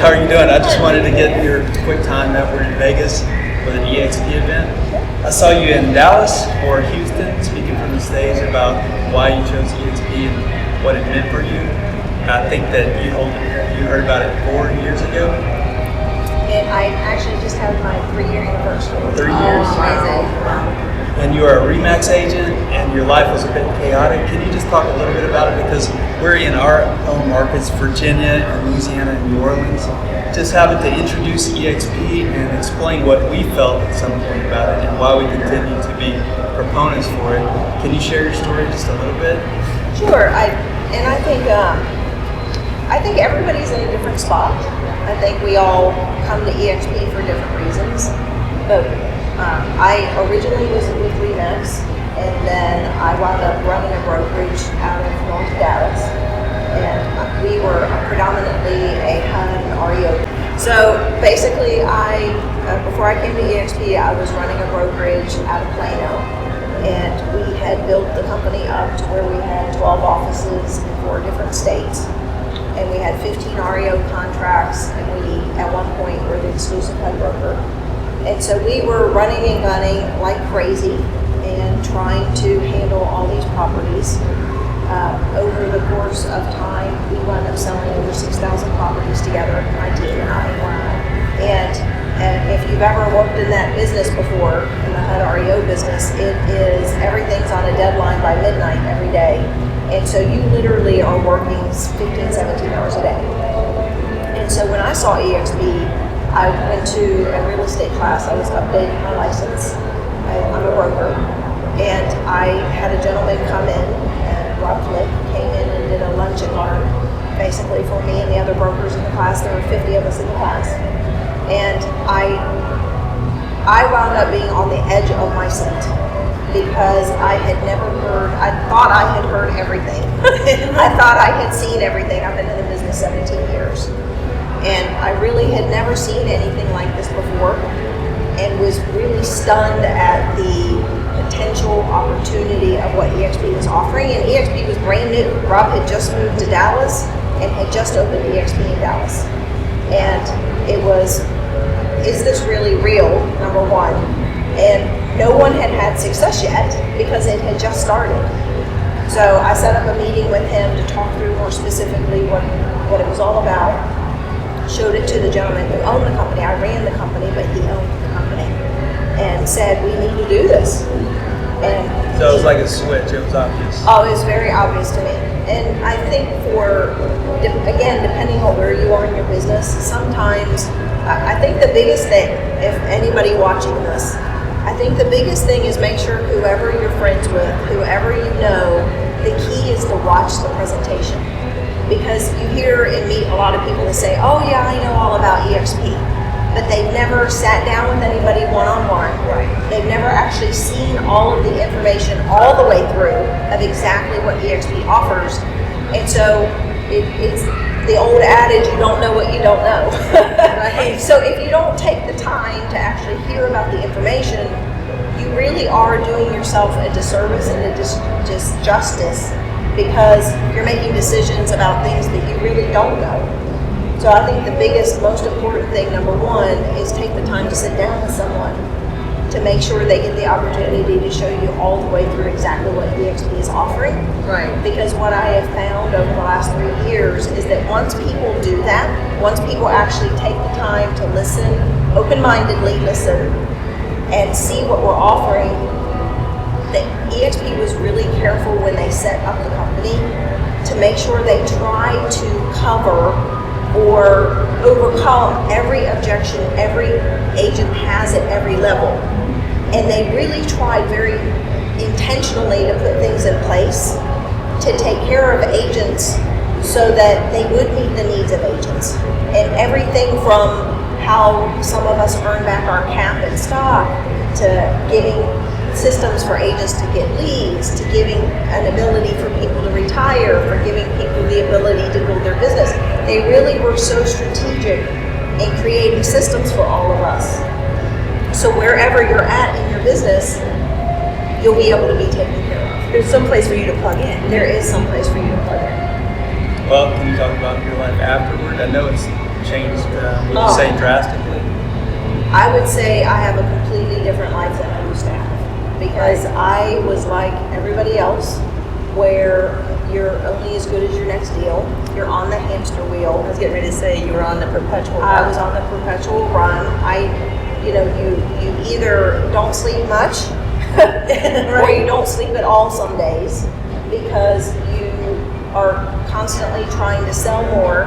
How are you doing? I just wanted to get your quick time that we're in Vegas with an EXP event. I saw you in Dallas or Houston speaking from the stage about why you chose EXP and what it meant for you. I think that you heard about it 4 years ago. And I actually just had my 3-year anniversary. 3 years? Wow. And you are a RE/MAX agent and your life was a bit chaotic. Can you just talk a little bit about it? Because we're in our own markets, Virginia and Louisiana and New Orleans. Just having to introduce EXP and explain what we felt at some point about it and why we continue to be proponents for it. Can you share your story just a little bit? Sure. I think everybody's in a different spot. I think we all come to EXP for different reasons. But I originally was with RE/MAX, and then I wound up running a brokerage out of North Dallas, and we were predominantly a HUD and REO. So basically, before I came to EXP, I was running a brokerage out of Plano, and we had built the company up to where we had 12 offices in 4 different states, and we had 15 REO contracts, and we at one point were the exclusive HUD broker. And so we were running and gunning like crazy and trying to handle all these properties. Over the course of time, we wound up selling over 6,000 properties together, my team and I. And if you've ever worked in that business before, in the HUD REO business, everything's on a deadline by midnight every day. And so you literally are working 15, 17 hours a day. And so when I saw EXP, I went to a real estate class. I was updating my license. I'm a broker. And I had a gentleman come in, and Rob Flick came in and did a lunch and learn, basically for me and the other brokers in the class. There were 50 of us in the class. And I wound up being on the edge of my seat because I thought I had heard everything. I thought I had seen everything. I've been in the business 17 years. And I really had never seen anything like this before and was really stunned at the potential opportunity of what EXP was offering. And EXP was brand new. Rob had just moved to Dallas and had just opened EXP in Dallas. And it was, is this really real, number one? And no one had had success yet because it had just started. So I set up a meeting with him to talk through more specifically what it was all about. Showed it to the gentleman who owned the company. I ran the company, but he owned the company, and said, we need to do this. And so it was like a switch, it was obvious. Oh, it was very obvious to me. And I think again, depending on where you are in your business, sometimes, I think the biggest thing, if anybody watching this, I think the biggest thing is make sure whoever you're friends with, whoever you know, the key is to watch the presentation. Because you hear and meet a lot of people that say, oh yeah, I know all about EXP, but they've never sat down with anybody one-on-one. Right. They've never actually seen all of the information all the way through of exactly what EXP offers. And so it's the old adage, you don't know what you don't know. Right. So if you don't take the time to actually hear about the information, you really are doing yourself a disservice and a disjustice, because you're making decisions about things that you really don't know. So I think the biggest, most important thing, number one, is take the time to sit down with someone to make sure they get the opportunity to show you all the way through exactly what EXP is offering. Right. Because what I have found over the last 3 years is that once people do that, once people actually take the time to listen, open-mindedly listen, and see what we're offering, that EXP was really careful when they set up the company to make sure they try to cover or overcome every objection every agent has at every level. And they really tried very intentionally to put things in place to take care of agents so that they would meet the needs of agents. And everything from how some of us earn back our cap and stock to giving systems for agents to get leads, to giving an ability for people to retire, for giving people the ability to build their business. They really were so strategic in creating systems for all of us. So wherever you're at in your business, you'll be able to be taken care of. There's some place for you to plug in. There is some place for you to plug in. Well, can you talk about your life afterward? I know it's changed, would you say, drastically? I would say I have a completely different life than I used to have, because I was like everybody else, where you're only as good as your next deal. You're on the hamster wheel. I was getting ready to say you were on the perpetual run. I was on the perpetual run. You either don't sleep much or you don't sleep at all some days, because you are constantly trying to sell more,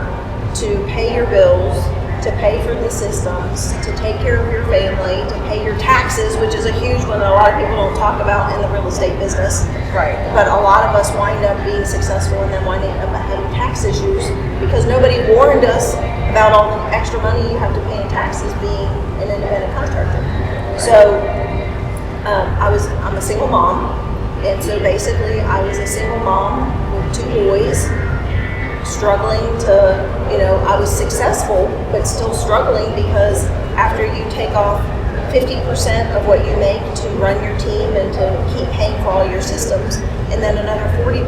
to pay your bills, to pay for the systems, to take care of your family, to pay your taxes, which is a huge one that a lot of people don't talk about in the real estate business. Right. But a lot of us wind up being successful and then winding up having tax issues because nobody warned us about all the extra money you have to pay in taxes being an independent contractor. So I'm a single mom, and so basically I was a single mom with 2 boys, struggling to, I was successful, but still struggling, because after you take off 50% of what you make to run your team and to keep paying for all your systems, and then another 40%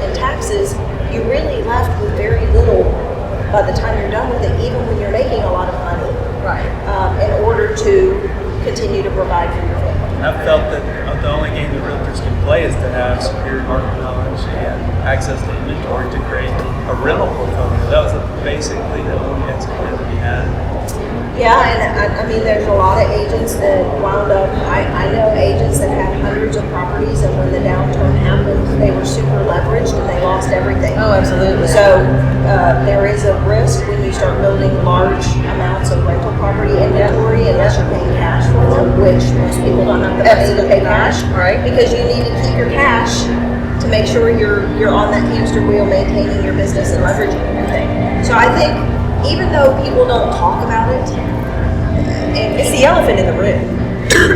in taxes, you really left with very little by the time you're done with it, even when you're making a lot of money, Right. in order to continue to provide for your family. I've felt that the only game that realtors can play is to have superior market knowledge and access to inventory to create a rental portfolio. That was basically the only exit that we had. Yeah, and I mean, there's a lot of agents that wound up, I know agents that had hundreds of properties, and when the downturn happened, they were super leveraged and they lost everything. Oh, absolutely. So there is a risk when you start building large amounts of rental property inventory, unless you're paying cash for them, which most people don't have the money to pay cash. Right. Because you need to keep your cash to make sure you're on that hamster wheel maintaining your business and leveraging everything. So I think even though people don't talk about it, It's the elephant in the room.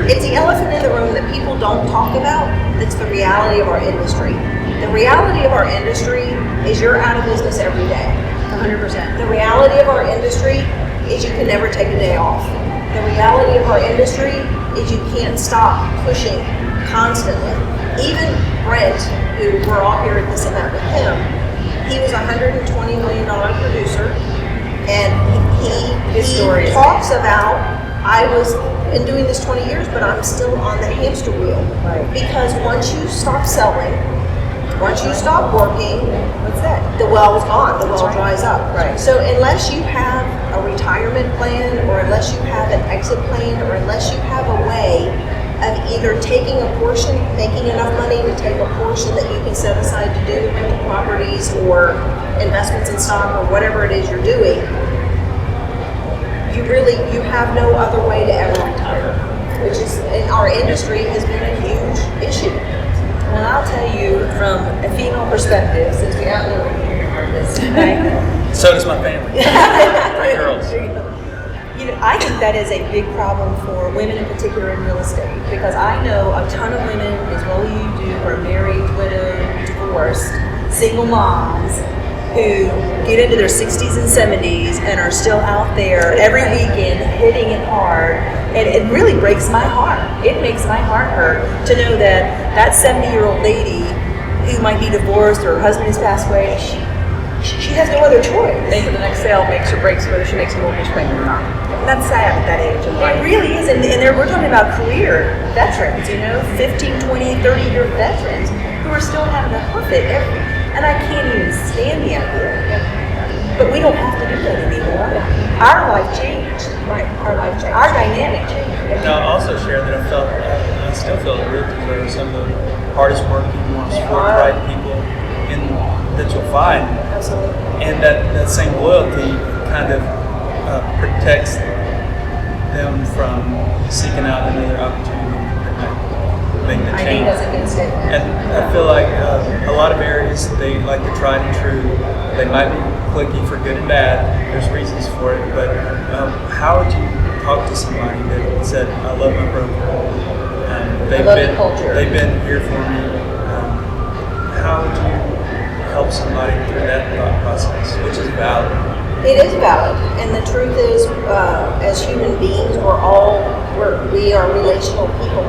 it's the elephant in the room that people don't talk about. That's the reality of our industry. The reality of our industry is you're out of business every day. 100%. The reality of our industry is you can never take a day off. The reality of our industry is you can't stop pushing constantly. Even Brent, who we're all here at this event with him, he was a $120 million producer, and he talks about, I was been doing this 20 years, but I'm still on the hamster wheel. Right. Because once you stop selling, once you stop working, What's that? the well is gone, the well dries up. Right. So unless you have a retirement plan, or unless you have an exit plan, or unless you have a way of either taking a portion, making enough money to take a portion that you can set aside to do the rental properties or investments in stock or whatever it is you're doing, you have no other way to ever retire, which is, in our industry, has been a huge issue. Well, I'll tell you from a female perspective, since we outlive this, right? So does my family. My girls. I think that is a big problem for women in particular in real estate, because I know a ton of women, as well as you do, who are married, widowed, divorced, single moms, who get into their 60s and 70s and are still out there every weekend hitting it hard. And it really breaks my heart. It makes my heart hurt to know that that 70-year-old lady who might be divorced or her husband has passed away, she has no other choice. Maybe the next sale makes or breaks whether she makes a mortgage payment or not. That's sad at that age in life. It really is. And we're talking about career veterans, 15, 20, 30-year veterans who are still having to hoof it and I can't even stand the idea. But we don't have to do that anymore. Our life changed. Right, our life changed. Our dynamic changed. Now, I'll also share that I still feel that realtors are some of the hardest working, most forthright people that you'll find. Absolutely. And that same loyalty kind of protects them from seeking out another opportunity to make the I change. think that's a good statement. And I feel like a lot of areas, they like the tried and true. They might be clicky for good and bad. There's reasons for it. But how would you talk to somebody that said, I love my broker. I love the culture. They've been here for me. How would you help somebody through that thought process, which is valid? It is valid, and the truth is, as human beings, we are relational people,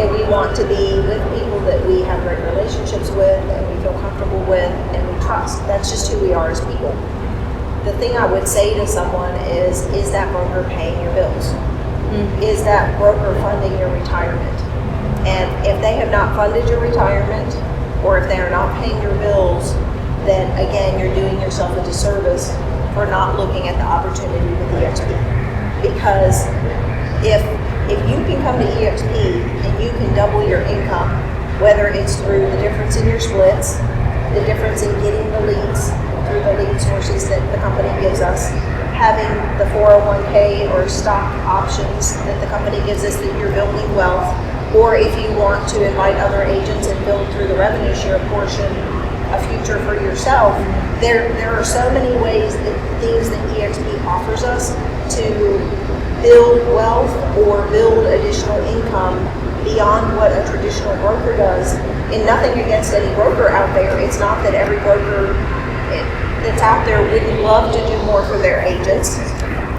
and we want to be with people that we have great relationships with, and we feel comfortable with, and we trust. That's just who we are as people. the thing I would say to someone is that broker paying your bills? Is that broker funding your retirement? And if they have not funded your retirement, or if they are not paying your bills, then again, you're doing yourself a disservice for not looking at the opportunity with EXP. Because if you can come to EXP and you can double your income, whether it's through the difference in your splits, the difference in getting the leads through the lead sources that the company gives us, having the 401k or stock options that the company gives us that you're building wealth, or if you want to invite other agents and build through the revenue share portion a future for yourself, there are so many ways that things that EXP offers us to build wealth or build additional income beyond what a traditional broker does. And nothing against any broker out there. It's not that every broker that's out there wouldn't love to do more for their agents,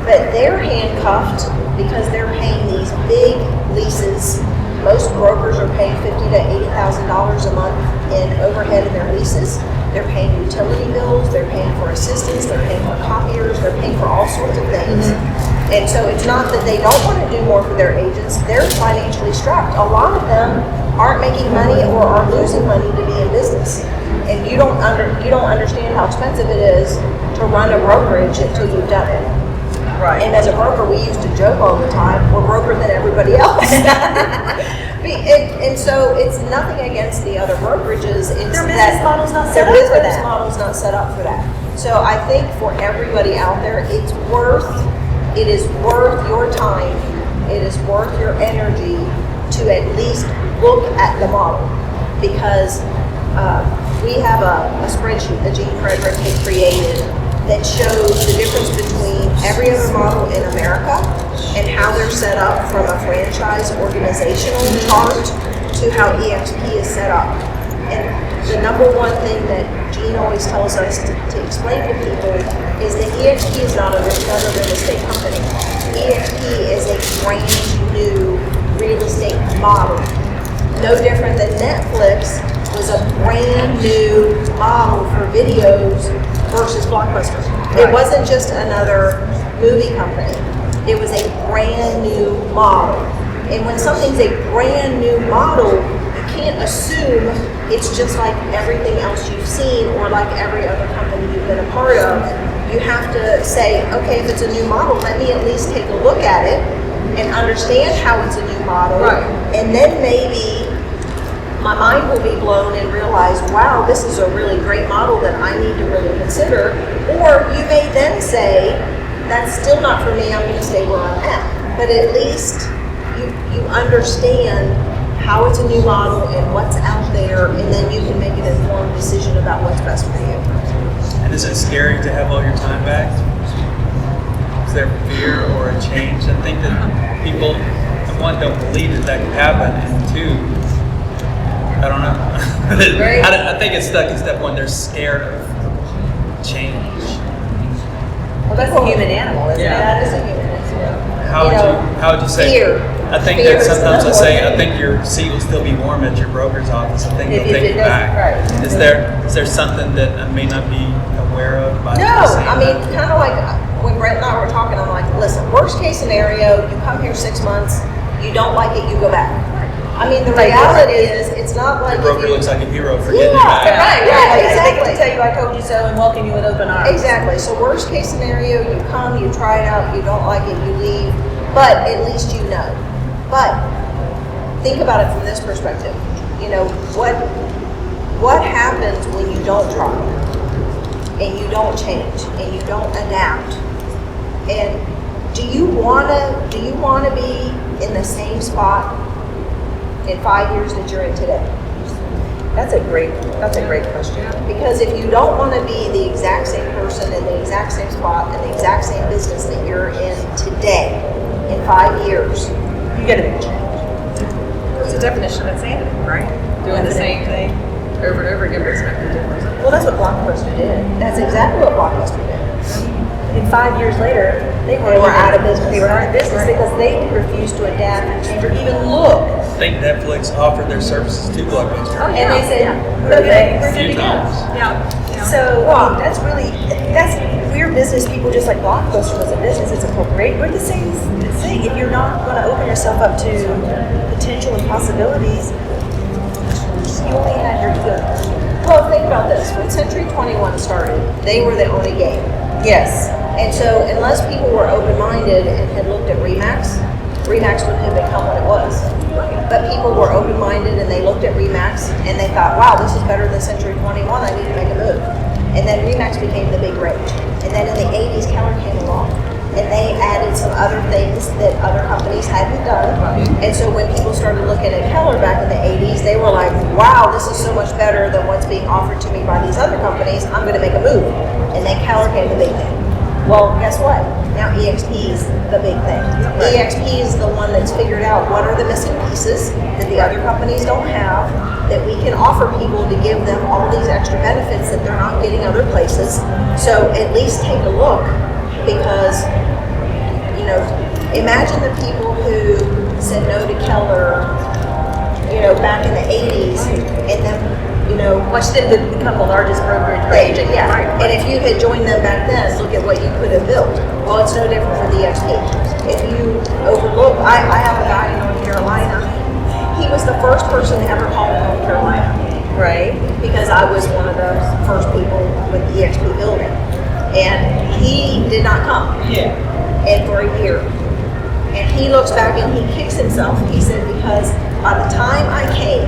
but they're handcuffed because they're paying these big leases. Most brokers are paying $50,000 to $80,000 a month in overhead in their leases. They're paying utility bills, they're paying for assistants, they're paying for copiers, they're paying for all sorts of things. And so it's not that they don't want to do more for their agents, they're financially strapped. A lot of them aren't making money or are losing money to be in business. And you don't understand how expensive it is to run a brokerage until you've done it. Right. And as a broker, we used to joke all the time, we're broker than everybody else. and so it's nothing against the other brokerages. It's Their business model's not set their up for business that. model's not set up for that. So I think for everybody out there, it is worth your time, it is worth your energy to at least look at the model, because we have a spreadsheet that Gene Frederick had created that shows the difference between every other model in America and how they're set up from a franchise organizational chart to how EXP is set up. And the number one thing that Gene always tells us to explain to people is that EXP is not another real estate company. EXP is a brand new real estate model. No different than Netflix was a brand new model for videos versus Blockbuster. It wasn't just another movie company. It was a brand new model. And when something's a brand new model, you can't assume it's just like everything else you've seen or like every other company you've been a part of. You have to say, okay, if it's a new model, let me at least take a look at it and understand how it's a new model. Right. And then maybe my mind will be blown and realize, wow, this is a really great model that I need to really consider. Or you may then say, that's still not for me, I'm going to stay where I'm at. But at least you understand how it's a new model and what's out there, and then you can make an informed decision about what's best for you. And is it scary to have all your time back? Is there fear or a change? I think that people, one, don't believe that could happen, and two, I don't know. I think it's stuck in step one. They're scared of change. Well, that's a human animal, isn't it? That is a human animal. How would you say? Fear. I think Fear that is sometimes I the say, number one I think your seat will still be warm at your broker's office. I think If they'll take it it doesn't- back. right. Is there something that I may not be aware of? By No, saying I mean, that? kind of like when Brent and I were talking, I'm like, listen, worst case scenario, you come here 6 months, you don't like it, you go back. I mean, the reality is, it's not like the broker if you- looks like a hero for getting you Yeah, back. right, They exactly. get to tell you I told you so and welcome you with open arms. Exactly. So worst case scenario, you come, you try it out, you don't like it, you leave, but at least you know. But think about it from this perspective. You know, what happens when you don't try and you don't change and you don't adapt? And do you wanna be in the same spot in 5 years that you're in today? That's a great question. Because if you don't want to be the exact same person in the exact same spot in the exact same business that you're in today in 5 years, You gotta make a change. It's a definition of insanity, right? Doing the same thing over and over again, but expecting different. well, that's what Blockbuster did. That's exactly what Blockbuster did. And 5 years later, They were out of business. They were out of business because they refused to adapt and change or even look. I think Netflix offered their services to Blockbuster. And they said, A okay, we're few good to go. times. Yeah. So that's we're business people, just like Blockbuster was a business. It's appropriate. We're the same thing. If you're not going to open yourself up to potential and possibilities, you only had your ego. Well, think about this. When Century 21 started, they were the only game. Yes. And so unless people were open-minded and had looked at Remax wouldn't have become what it was. But people were open-minded and they looked at Remax and they thought, wow, this is better than Century 21. I need to make a move. And then Remax became the big rage. And then in the 80s, Keller came along. And they added some other things that other companies hadn't done. And so when people started looking at Keller back in the 80s, they were like, wow, this is so much better than what's being offered to me by these other companies. I'm going to make a move. And then Keller came the big thing. Well, guess what? Now EXP is the big thing. EXP is the one that's figured out what are the missing pieces that the other companies don't have that we can offer people to give them all these extra benefits that they're not getting other places. So at least take a look. Because, imagine the people who said no to Keller, back in the 80s, and then, Watch them become the largest brokerage agent. yeah. And if you had joined them back then, look at what you could have built. Well, it's no different for the EXP. If you overlook, I have a guy in North Carolina. He was the first person to ever call in North Carolina. Right. Because I was one of the first people with the EXP building. And he did not come. Yeah. And for a year. And he looks back and he kicks himself. He said, because by the time I came,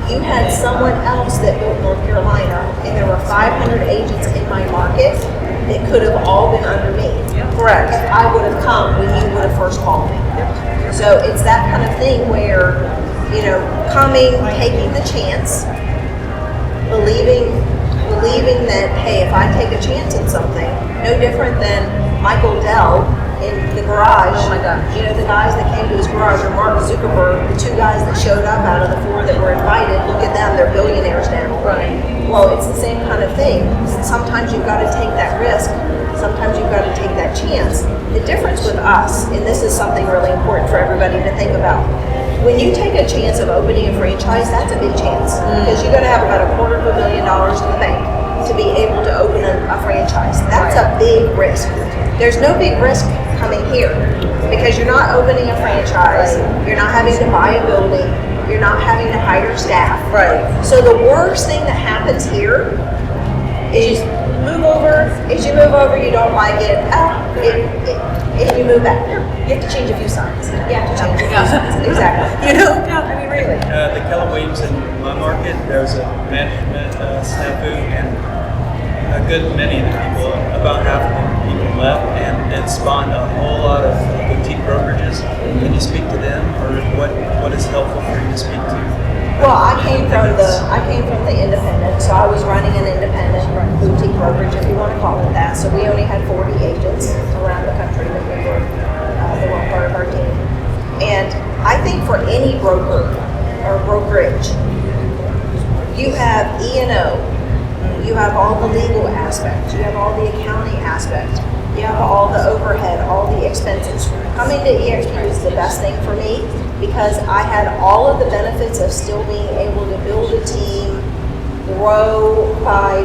you had someone else that built North Carolina, and there were 500 agents in my market that could have all been under me. Correct. If I would have come when you would have first called me. So it's that kind of thing where, coming, taking the chance, believing that, hey, if I take a chance in something, no different than Michael Dell in the garage. Oh my gosh. The guys that came to his garage, or Mark Zuckerberg, the two guys that showed up out of the four that were invited, look at them, they're billionaires now. Right. Well, it's the same kind of thing. Sometimes you've got to take that risk. Sometimes you've got to take that chance. The difference with us, and this is something really important for everybody to think about, when you take a chance of opening a franchise, that's a big chance. Because you're going to have about $250 million in the bank to be able to open a franchise. That's a big risk. There's no big risk coming here because you're not opening a franchise, you're not having to buy a building, you're not having to hire staff. Right. So the worst thing that happens here is you move over, you don't like it, and you move back. You have to change a few signs. You have to change it. Exactly. Really. The Keller Williams in my market, there's a management snafu, and a good many of the people, about half of the people left, and it spawned a whole lot of boutique brokerages. Can you speak to them, or what is helpful for you to speak to? Well, I came from the independent, so I was running an independent boutique brokerage, if you want to call it that. So we only had 40 agents around the country that we were the one part of our team. And I think for any broker or brokerage, you have E&O, you have all the legal aspects, you have all the accounting aspect, you have all the overhead, all the expenses. Coming to EXP was the best thing for me because I had all of the benefits of still being able to build a team, grow by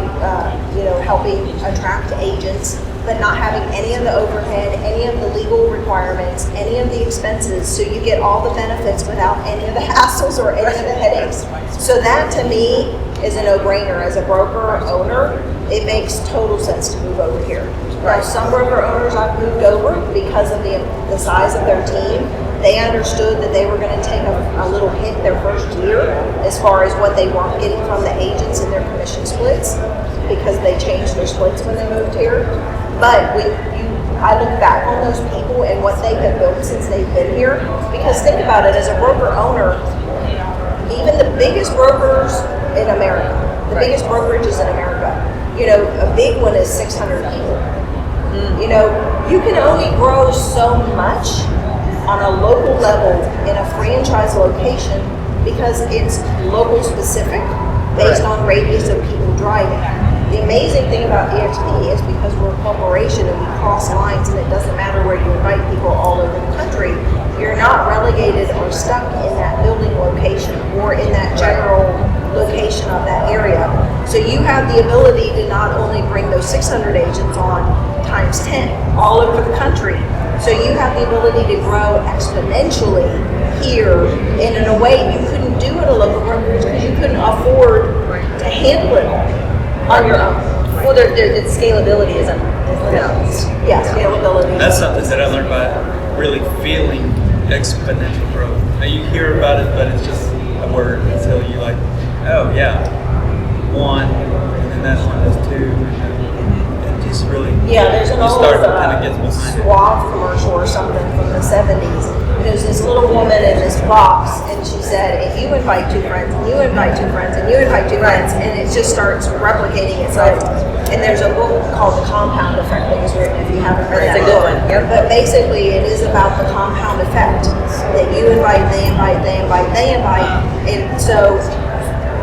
helping attract agents, but not having any of the overhead, any of the legal requirements, any of the expenses. So you get all the benefits without any of the hassles or any of the headaches. So that to me is a no-brainer. As a broker or owner, it makes total sense to move over here. Now, some broker owners I've moved over because of the size of their team. They understood that they were going to take a little hit their first year as far as what they weren't getting from the agents in their commission splits because they changed their splits when they moved here. But I look back on those people and what they have built since they've been here. Because think about it, as a broker owner, even the biggest brokers in America, the biggest brokerages in America, a big one is 600 people. You can only grow so much on a local level in a franchise location because it's local specific based on radius of people driving. The amazing thing about EXP is because we're a corporation and we cross lines and it doesn't matter where you invite people all over the country, you're not relegated or stuck in that building location or in that general location of that area. So you have the ability to not only bring those 600 agents on times 10 all over the country, so you have the ability to grow exponentially here, and in a way you couldn't do at a local brokerage because you couldn't afford to handle it on your own. Well, the scalability is Yeah, scalability. That's something that I learned by really feeling exponential growth. Now you hear about it, but it's just a word until you like, oh yeah, one, and then that one is two, and just really. Yeah, there's an you old start to kind of get behind it. Suave commercial or something from the 70s. There's this little woman in this box, and she said, if you invite two friends, and you invite two friends, and you invite two friends, and it just starts replicating itself. And there's a book called The Compound Effect that was written, if you haven't read That's that a good book. one, yep. But basically, it is about the compound effect that you invite, they invite, they invite, they invite. And so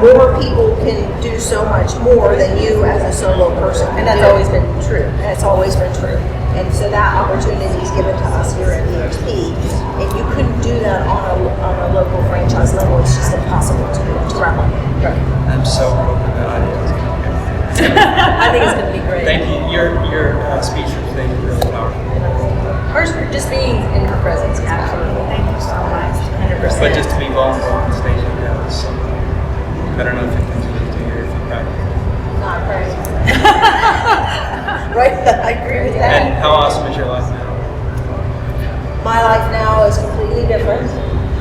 more people can do so much more than you as a solo person. And that's always been true. And it's always been true. And so that opportunity is given to us here at EXP. And you couldn't do that on a local franchise level. It's just impossible to replicate. I'm so open to ideas. I think it's going to be great. Thank you. Your speech was really powerful. Hers, just being in her presence, absolutely. Thank you so much. 100%. But just to be vulnerable on stage like that was so. I don't know if it comes with you or if you practice. Not crazy. Right? I agree with that. And how awesome is your life now? My life now is completely different.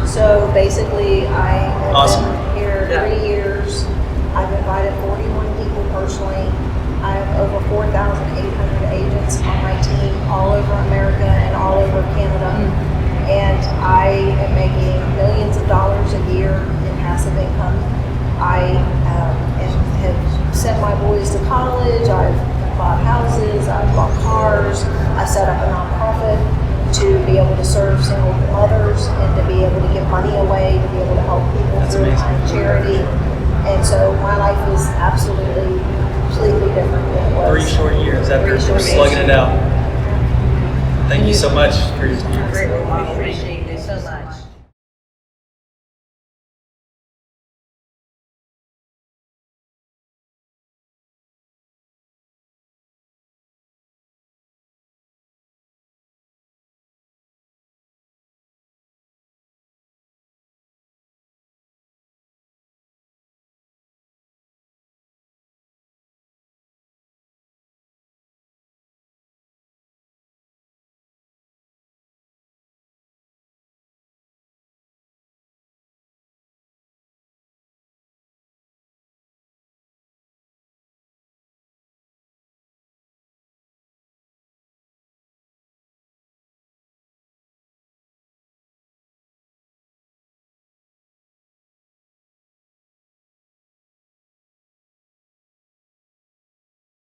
So basically, I have Awesome. been here 3 years. I've invited 41 people personally. I have over 4,800 agents on my team all over America and all over Canada. And I am making millions of dollars a year in passive income. I have sent my boys to college. I've bought houses. I've bought cars. I set up a nonprofit to be able to serve single mothers and to be able to give money away, to be able to help people That's through amazing. charity. And so my life is absolutely, completely different than it was. 3 short years after 3 short slugging years. it out. Thank you so much for your Great role model. Appreciate you so much.